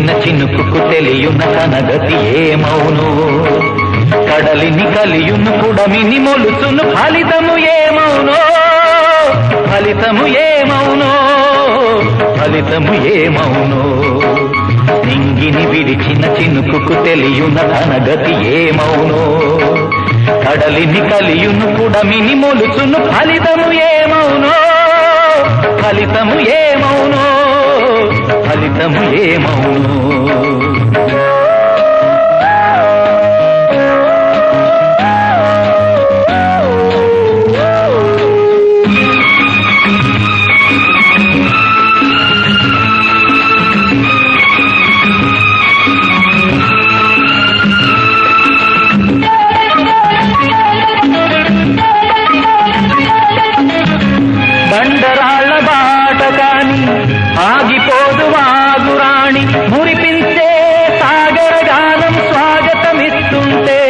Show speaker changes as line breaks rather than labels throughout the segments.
విడిచిన చినుకుకు తెలియున తనగతి ఏమౌను కడలిని కలియును కుడమిని మొలుసును ఫలితము ఏమౌనో ఫలితము ఏమౌనో ఫలితము ఏమౌనో నింగిని విడిచిన చినుకుకు తెలియున తనగతి ఏమౌనో కడలిని కలియును కుడమిని మొలుసును ఫలితము ఏమౌనో ఫలితము ఏమౌనో ఫలితము ఏమౌనో బండరాళ్ల బాట కాని ఆగిపోదు వాగురాణి మురిపించే సాగర గానం స్వాగతమిస్తుంటే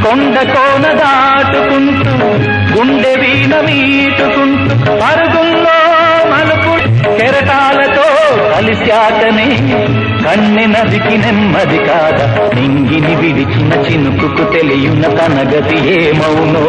కొండ కోన దాటుకుంటూ గుండె వీణ మీటుకుంటూ పరుగుల్లో మలుపు కెరటాలతో కలిశాకనే కన్నె నదికి నెమ్మది కాద నింగిని విడిచిన చినుకుకు తెలియున తనగతి ఏమౌనో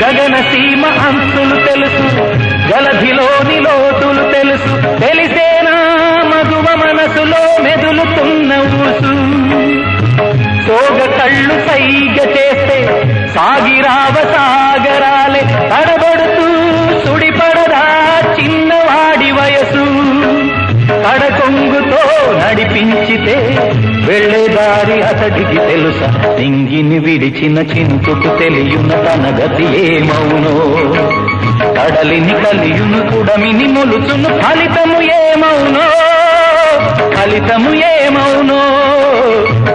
గగన సీమ అంతులు తెలుసు జలధిలోని లోతులు తెలుసు తెలిసేనా మగువ మనసులో మెదులుతున్న ఊసు సోగ కళ్ళు సైగ చేస్తే సాగిరావ సాగరాలే తడబడుతూ సుడిపడదా చిన్నవాడి వయసు కడకొంగుతో నడిపించితే వెళ్ళేదారి అతడికి తెలుసా నింగిని విడిచిన చినుకుకు తెలియున తనగతి ఏమౌనో కడలిని కలియును కుడమిని మొలుచును ఫలితము ఏమౌనో ఫలితము ఏమౌనో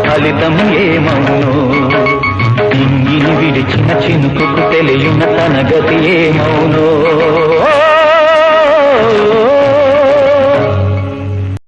ఫలితము ఏమౌనో నింగిని విడిచిన చినుకుకు తెలియున తనగతి ఏమౌనో